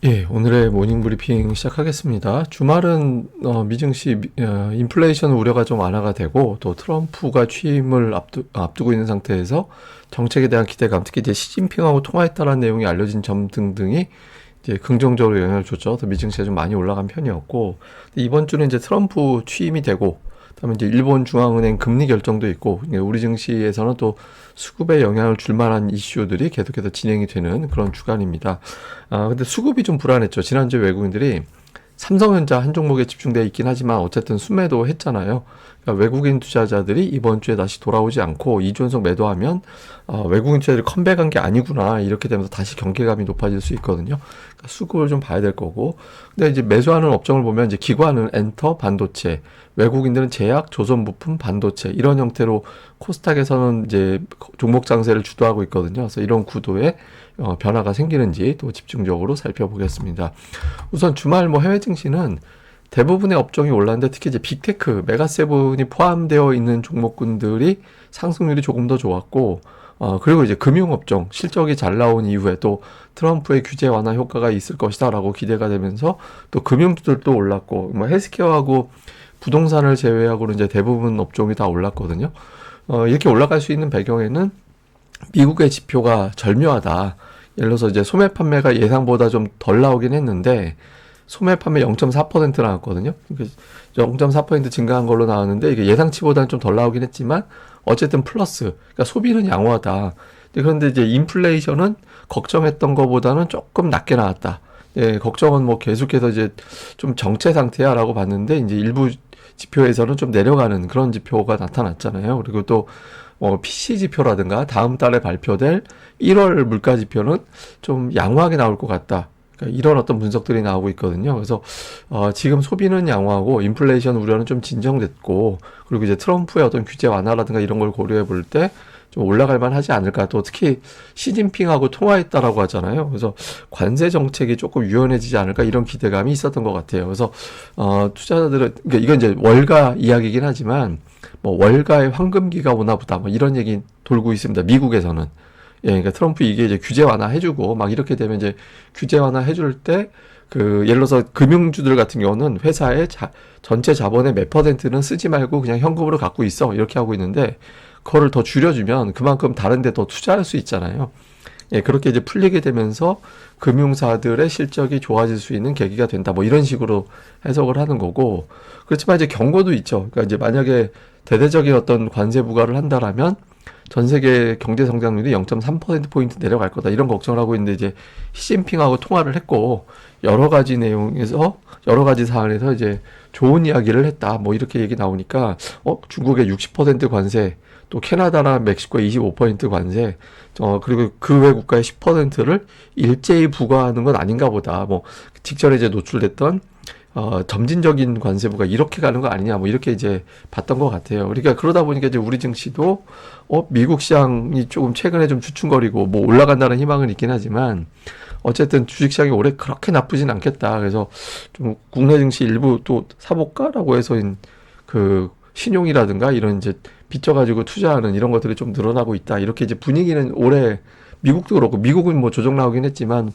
예, 오늘의 모닝 브리핑 시작하겠습니다. 주말은 미증시 인플레이션 우려가 좀 완화가 되고 또 트럼프가 취임을 앞두고 있는 상태에서 정책에 대한 기대감, 특히 이제 시진핑하고 통화했다라는 내용이 알려진 점 등등이 이제 긍정적으로 영향을 줬죠. 그래서 미증시가 좀 많이 올라간 편이었고, 근데 이번 주는 이제 트럼프 취임이 되고 그다음에 이제 일본 중앙은행 금리 결정도 있고, 우리 증시에서는 또 수급에 영향을 줄 만한 이슈들이 계속해서 진행이 되는 그런 주간입니다. 근데 수급이 좀 불안했죠. 지난주에 외국인들이 삼성전자 한 종목에 집중되어 있긴 하지만 어쨌든 순매도 했잖아요. 그러니까 외국인 투자자들이 이번 주에 다시 돌아오지 않고 2주 연속 매도하면 외국인 투자들이 컴백한 게 아니구나, 이렇게 되면서 다시 경계감이 높아질 수 있거든요. 그러니까 수급을 좀 봐야 될 거고, 근데 이제 매수하는 업종을 보면 이제 기관은 엔터, 반도체, 외국인들은 제약, 조선부품, 반도체, 이런 형태로 코스닥에서는 이제 종목 장세를 주도하고 있거든요. 그래서 이런 구도에 변화가 생기는지 또 집중적으로 살펴보겠습니다. 우선 주말 해외 증시는 대부분의 업종이 올랐는데, 특히 이제 빅테크, 메가세븐이 포함되어 있는 종목군들이 상승률이 조금 더 좋았고, 그리고 이제 금융업종 실적이 잘 나온 이후에 또 트럼프의 규제 완화 효과가 있을 것이다라고 기대가 되면서 또 금융주들도 올랐고, 헬스케어하고 부동산을 제외하고는 이제 대부분 업종이 다 올랐거든요. 이렇게 올라갈 수 있는 배경에는 미국의 지표가 절묘하다. 예를 들어서 이제 소매 판매가 예상보다 좀 덜 나오긴 했는데, 소매 판매 0.4% 나왔거든요. 0.4% 증가한 걸로 나왔는데, 이게 예상치보다는 좀 덜 나오긴 했지만 어쨌든 플러스. 그러니까 소비는 양호하다. 그런데 이제 인플레이션은 걱정했던 것보다는 조금 낮게 나왔다. 예, 걱정은 계속해서 이제 좀 정체 상태야라고 봤는데, 이제 일부 지표에서는 좀 내려가는 그런 지표가 나타났잖아요. 그리고 또 PC 지표라든가 다음 달에 발표될 1월 물가 지표는 좀 양호하게 나올 것 같다. 그러니까 이런 어떤 분석들이 나오고 있거든요. 그래서 지금 소비는 양호하고 인플레이션 우려는 좀 진정됐고, 그리고 이제 트럼프의 어떤 규제 완화라든가 이런 걸 고려해 볼 때 좀 올라갈 만하지 않을까. 또 특히 시진핑하고 통화했다라고 하잖아요. 그래서 관세 정책이 조금 유연해지지 않을까, 이런 기대감이 있었던 것 같아요. 그래서 투자자들은, 그러니까 이건 이제 월가 이야기긴 하지만 월가의 황금기가 오나 보다, 이런 얘기 돌고 있습니다. 미국에서는. 예, 그러니까 트럼프 이게 이제 규제 완화 해주고 이렇게 되면 이제 규제 완화 해줄 때 예를 들어서 금융주들 같은 경우는 회사의 전체 자본의 몇 퍼센트는 쓰지 말고 그냥 현금으로 갖고 있어, 이렇게 하고 있는데, 그거를 더 줄여주면 그만큼 다른 데 더 투자할 수 있잖아요. 예, 그렇게 이제 풀리게 되면서 금융사들의 실적이 좋아질 수 있는 계기가 된다. 이런 식으로 해석을 하는 거고, 그렇지만 이제 경고도 있죠. 그러니까 이제 만약에 대대적인 어떤 관세 부과를 한다라면 전 세계 경제 성장률이 0.3%포인트 내려갈 거다, 이런 걱정을 하고 있는데, 이제 시진핑하고 통화를 했고 여러 가지 내용에서, 여러 가지 사안에서 이제 좋은 이야기를 했다, 이렇게 얘기 나오니까 중국의 60% 관세, 또 캐나다나 멕시코의 25% 관세, 그리고 그 외 국가의 10%를 일제히 부과하는 건 아닌가 보다. 직전에 이제 노출됐던 점진적인 관세부가 이렇게 가는 거 아니냐, 이렇게 이제 봤던 것 같아요. 그러니까 그러다 보니까 이제 우리 증시도 미국 시장이 조금 최근에 좀 주춤거리고 올라간다는 희망은 있긴 하지만 어쨌든 주식시장이 올해 그렇게 나쁘진 않겠다. 그래서 좀 국내 증시 일부 또 사볼까라고 해서 그 신용이라든가 이런 이제 빚져가지고 투자하는 이런 것들이 좀 늘어나고 있다. 이렇게 이제 분위기는 올해 미국도 그렇고, 미국은 조정 나오긴 했지만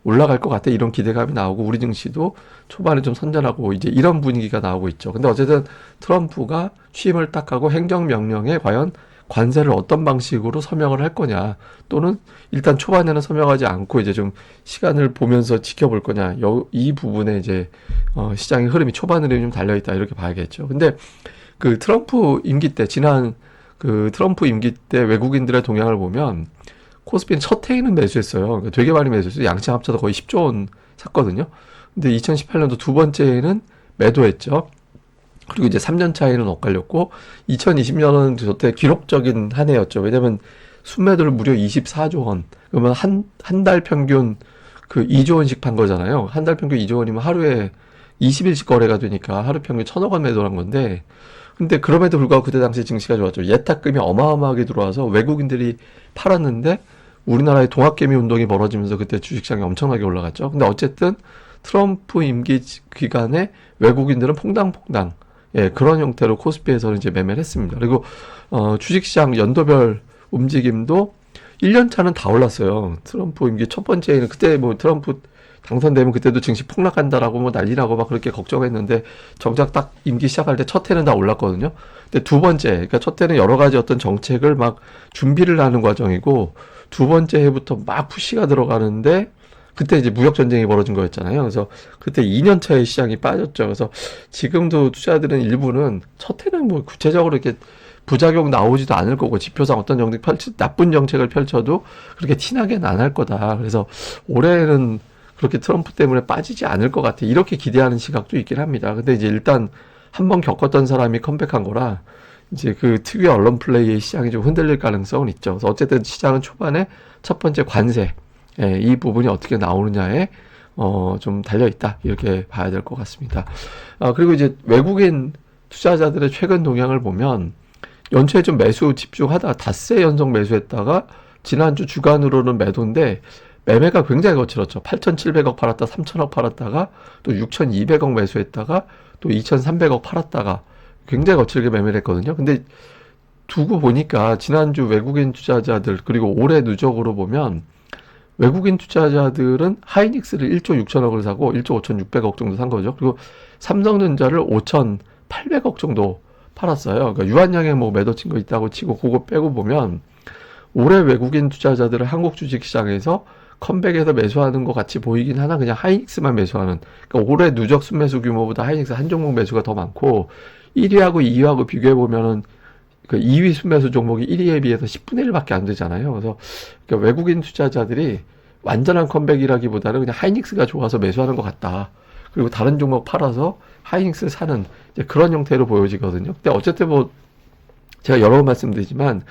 올라갈 것 같아, 이런 기대감이 나오고, 우리 증시도 초반에 좀 선전하고 이제 이런 분위기가 나오고 있죠. 근데 어쨌든 트럼프가 취임을 딱 하고 행정명령에 과연 관세를 어떤 방식으로 서명을 할 거냐, 또는 일단 초반에는 서명하지 않고 이제 좀 시간을 보면서 지켜볼 거냐, 이 부분에 이제 시장의 흐름이, 초반 흐름이 좀 달려있다, 이렇게 봐야겠죠. 근데 그 트럼프 임기 때, 지난 그 트럼프 임기 때 외국인들의 동향을 보면 코스피는 첫 해에는 매수했어요. 그러니까 되게 많이 매수했어요. 양측 합쳐서 거의 10조 원 샀거든요. 근데 2018년도 두 번째에는 매도했죠. 그리고 이제 3년 차에는 엇갈렸고, 2020년은 저때 기록적인 한 해였죠. 왜냐면 순매도를 무려 24조 원. 그러면 한 달 평균 그 2조 원씩 판 거잖아요. 한 달 평균 2조 원이면 하루에 20일씩 거래가 되니까 하루 평균 1,000억 원 매도한 건데, 근데 그럼에도 불구하고 그때 당시 증시가 좋았죠. 예탁금이 어마어마하게 들어와서 외국인들이 팔았는데 우리나라의 동학개미 운동이 벌어지면서 그때 주식시장이 엄청나게 올라갔죠. 근데 어쨌든 트럼프 임기 기간에 외국인들은 퐁당퐁당, 예, 그런 형태로 코스피에서는 이제 매매를 했습니다. 그리고 주식시장 연도별 움직임도 1년 차는 다 올랐어요. 트럼프 임기 첫 번째에는, 그때 트럼프 당선되면 그때도 증시 폭락한다라고 뭐 난리나고 막 그렇게 걱정했는데 정작 딱 임기 시작할 때 첫 해는 다 올랐거든요. 근데 두 번째, 그러니까 첫 해는 여러 가지 어떤 정책을 막 준비를 하는 과정이고 두 번째 해부터 막 푸시가 들어가는데 그때 이제 무역 전쟁이 벌어진 거였잖아요. 그래서 그때 2년 차에 시장이 빠졌죠. 그래서 지금도 투자들은 일부는 첫 해는 뭐 구체적으로 이렇게 부작용 나오지도 않을 거고 지표상 어떤 정책 나쁜 정책을 펼쳐도 그렇게 티나게는 안 할 거다. 그래서 올해는 그렇게 트럼프 때문에 빠지지 않을 것 같아. 이렇게 기대하는 시각도 있긴 합니다. 근데 이제 일단 한번 겪었던 사람이 컴백한 거라 이제 그 특유의 언론 플레이의 시장이 좀 흔들릴 가능성은 있죠. 그래서 어쨌든 시장은 초반에 첫 번째 관세, 이 부분이 어떻게 나오느냐에 좀 달려 있다. 이렇게 봐야 될 것 같습니다. 그리고 이제 외국인 투자자들의 최근 동향을 보면 연초에 좀 매수 집중하다가 닷새 연속 매수했다가 지난주 주간으로는 매도인데 매매가 굉장히 거칠었죠. 8,700억 팔았다, 3,000억 팔았다가 또 6,200억 매수했다가 또 2,300억 팔았다가 굉장히 거칠게 매매를 했거든요. 근데 두고 보니까 지난주 외국인 투자자들 그리고 올해 누적으로 보면 외국인 투자자들은 하이닉스를 1조 6천억을 사고 1조 5,600억 정도 산 거죠. 그리고 삼성전자를 5,800억 정도 팔았어요. 그러니까 유한양에 뭐 매도 친 거 있다고 치고 그거 빼고 보면 올해 외국인 투자자들은 한국 주식시장에서 컴백해서 매수하는 것 같이 보이긴 하나 그냥 하이닉스만 매수하는. 그러니까 올해 누적 순매수 규모보다 하이닉스 한 종목 매수가 더 많고 1위하고 2위하고 비교해 보면은 그 2위 순매수 종목이 1위에 비해서 10분의 1밖에 안 되잖아요. 그래서 그러니까 외국인 투자자들이 완전한 컴백이라기보다는 그냥 하이닉스가 좋아서 매수하는 것 같다. 그리고 다른 종목 팔아서 하이닉스 사는 이제 그런 형태로 보여지거든요. 근데 어쨌든 뭐 제가 여러 번 말씀드리지만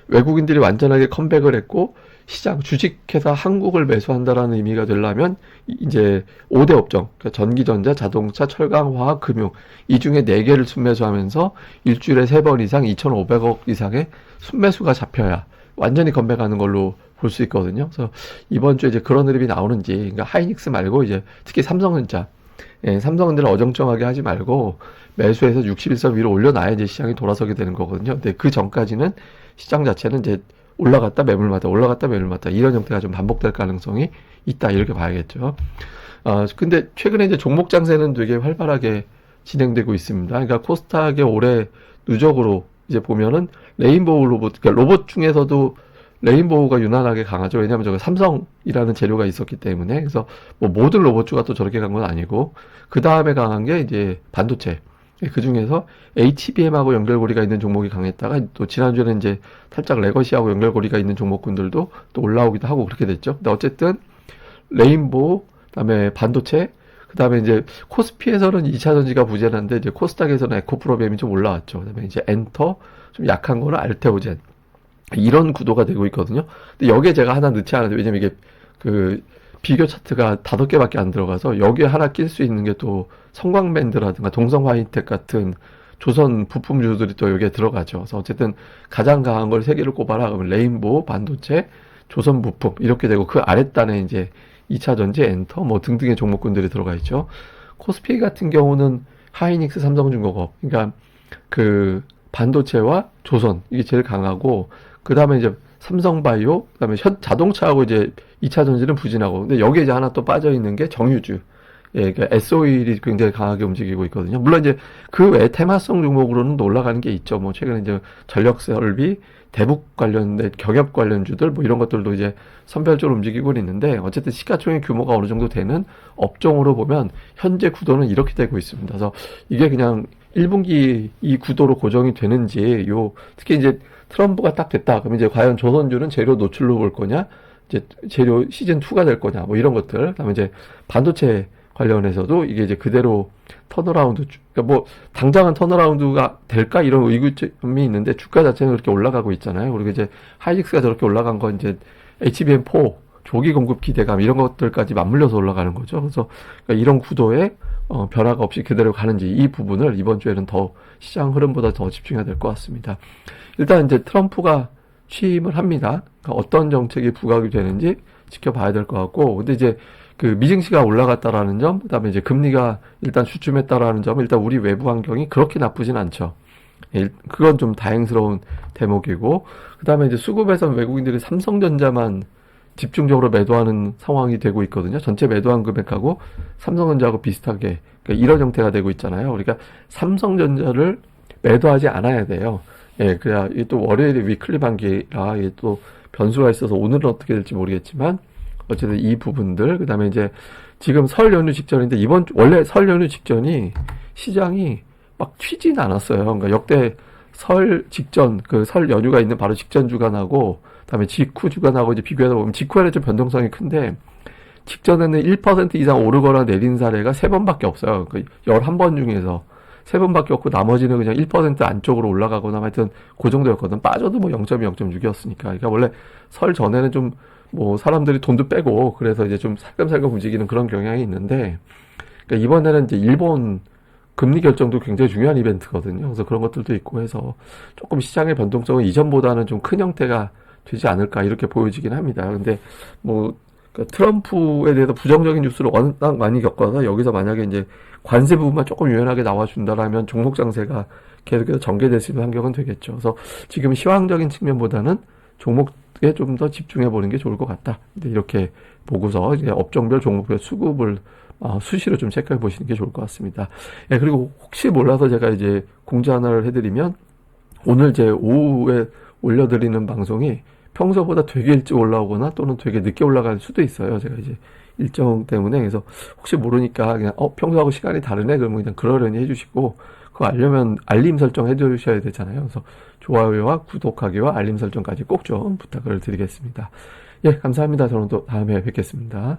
외국인들이 완전하게 컴백을 했고 시장 주식회사 한국을 매수한다라는 의미가 되려면 이제 5대 업종, 그러니까 전기전자, 자동차, 철강, 화학, 금융 이 중에 4개를 순매수하면서 일주일에 3번 이상 2,500억 이상의 순매수가 잡혀야 완전히 컴백하는 걸로 볼 수 있거든요. 그래서 이번 주에 이제 그런 흐름이 나오는지, 그러니까 하이닉스 말고 이제 특히 삼성전자, 삼성전자를 어정쩡하게 하지 말고 매수해서 61선 위로 올려놔야 이제 시장이 돌아서게 되는 거거든요. 근데 그 전까지는 시장 자체는 이제 올라갔다 매물마다 올라갔다 매물마다 이런 형태가 좀 반복될 가능성이 있다 이렇게 봐야겠죠. 근데 최근에 이제 종목 장세는 되게 활발하게 진행되고 있습니다. 그러니까 코스닥의 올해 누적으로 이제 보면은 레인보우 로봇, 그러니까 로봇 중에서도 레인보우가 유난하게 강하죠. 왜냐하면 저거 삼성이라는 재료가 있었기 때문에. 그래서 뭐 모든 로봇주가 또 저렇게 간 건 아니고 그 다음에 강한 게 이제 반도체. 그 중에서 HBM하고 연결고리가 있는 종목이 강했다가 또 지난주에는 이제 살짝 레거시하고 연결고리가 있는 종목군들도 또 올라오기도 하고 그렇게 됐죠. 근데 어쨌든 레인보우, 그다음에 반도체, 그다음에 이제 코스피에서는 2차 전지가 부진한데 이제 코스닥에서는 에코프로비엠이 좀 올라왔죠. 그다음에 이제 엔터, 좀 약한 거는 알테오젠. 이런 구도가 되고 있거든요. 근데 여기에 제가 하나 넣지 않았는데 왜냐면 이게 그 비교 차트가 5개밖에 안 들어가서 여기에 하나 낄 수 있는 게 또 성광밴드라든가 동성화이텍 같은 조선 부품주들이 또 여기에 들어가죠. 그래서 어쨌든 가장 강한 걸 3개를 꼽아라. 그러면 레인보우, 반도체, 조선 부품 이렇게 되고 그 아랫단에 이제 2차 전지, 엔터 뭐 등등의 종목군들이 들어가 있죠. 코스피 같은 경우는 하이닉스, 삼성중공업, 그러니까 그 반도체와 조선 이게 제일 강하고 그 다음에 이제 삼성바이오, 그 다음에 자동차하고 이제 2차 전지는 부진하고, 근데 여기에 이제 하나 또 빠져있는 게 정유주. 예, 그러니까 S-오일이 굉장히 강하게 움직이고 있거든요. 물론 이제 그 외에 테마성 종목으로는 또 올라가는 게 있죠. 뭐 최근에 이제 전력 설비, 대북 관련된 경협 관련주들 뭐 이런 것들도 이제 선별적으로 움직이고 있는데 어쨌든 시가총액 규모가 어느 정도 되는 업종으로 보면 현재 구도는 이렇게 되고 있습니다. 그래서 이게 그냥 1분기 이 구도로 고정이 되는지 특히 이제 트럼프가 딱 됐다. 그러면 이제 과연 조선주는 재료 노출로 볼 거냐? 이제 재료 시즌 2가 될 거냐? 뭐 이런 것들. 그다음에 이제 반도체 관련해서도 이게 이제 그대로 턴어라운드, 그러니까 뭐 당장은 턴어라운드가 될까 이런 의구점이 있는데 주가 자체는 그렇게 올라가고 있잖아요. 그리고 이제 하이닉스가 저렇게 올라간 건 이제 HBM4 조기 공급 기대감 이런 것들까지 맞물려서 올라가는 거죠. 그래서 그러니까 이런 구도에 변화가 없이 그대로 가는지 이 부분을 이번 주에는 더 시장 흐름보다 더 집중해야 될 것 같습니다. 일단 이제 트럼프가 취임을 합니다. 그러니까 어떤 정책이 부각이 되는지 지켜봐야 될 것 같고, 근데 이제 그 미증시가 올라갔다라는 점, 그다음에 이제 금리가 일단 주춤했다라는 점, 일단 우리 외부 환경이 그렇게 나쁘진 않죠. 그건 좀 다행스러운 대목이고, 그다음에 이제 수급에서 외국인들이 삼성전자만 집중적으로 매도하는 상황이 되고 있거든요. 전체 매도한 금액하고 삼성전자하고 비슷하게 그러니까 이런 형태가 되고 있잖아요. 우리가 삼성전자를 매도하지 않아야 돼요. 예, 그래야 이게 또 월요일에 위클리 반기라 이게 또 변수가 있어서 오늘은 어떻게 될지 모르겠지만 어쨌든 이 부분들 그다음에 이제 지금 설 연휴 직전인데 원래 설 연휴 직전이 시장이 막 튀진 않았어요. 그러니까 역대 설 직전 그 설 연휴가 있는 바로 직전 주간하고 그다음에 직후 주간하고 이제 비교하다 보면 직후에는 좀 변동성이 큰데 직전에는 1% 이상 오르거나 내린 사례가 3번밖에 없어요. 그 11번 중에서 3번밖에 없고 나머지는 그냥 1% 안쪽으로 올라가거나 하여튼 그 정도였거든. 빠져도 뭐 0.2, 0.6이었으니까. 그러니까 원래 설 전에는 좀 뭐 사람들이 돈도 빼고 그래서 이제 좀 살금살금 움직이는 그런 경향이 있는데 그러니까 이번에는 이제 일본 금리 결정도 굉장히 중요한 이벤트거든요. 그래서 그런 것들도 있고 해서 조금 시장의 변동성은 이전보다는 좀 큰 형태가 되지 않을까 이렇게 보여지긴 합니다. 근데 뭐 그러니까 트럼프에 대해서 부정적인 뉴스를 워낙 많이 겪어서 여기서 만약에 이제 관세 부분만 조금 유연하게 나와준다라면 종목 장세가 계속해서 전개될 수 있는 환경은 되겠죠. 그래서 지금 시황적인 측면보다는 종목에 좀 더 집중해 보는 게 좋을 것 같다. 근데 이렇게 보고서 이제 업종별 종목별 수급을 수시로 좀 체크해 보시는 게 좋을 것 같습니다. 예, 그리고 혹시 몰라서 제가 이제 공지 하나를 해드리면 오늘 제 오후에 올려드리는 방송이 평소보다 되게 일찍 올라오거나 또는 되게 늦게 올라갈 수도 있어요. 제가 이제 일정 때문에 그래서 혹시 모르니까 그냥 평소하고 시간이 다르네 그러면 그냥 그러려니 해주시고 그거 알려면 알림 설정 해주셔야 되잖아요. 그래서 좋아요와 구독하기와 알림 설정까지 꼭 좀 부탁을 드리겠습니다. 예, 감사합니다. 저는 또 다음에 뵙겠습니다.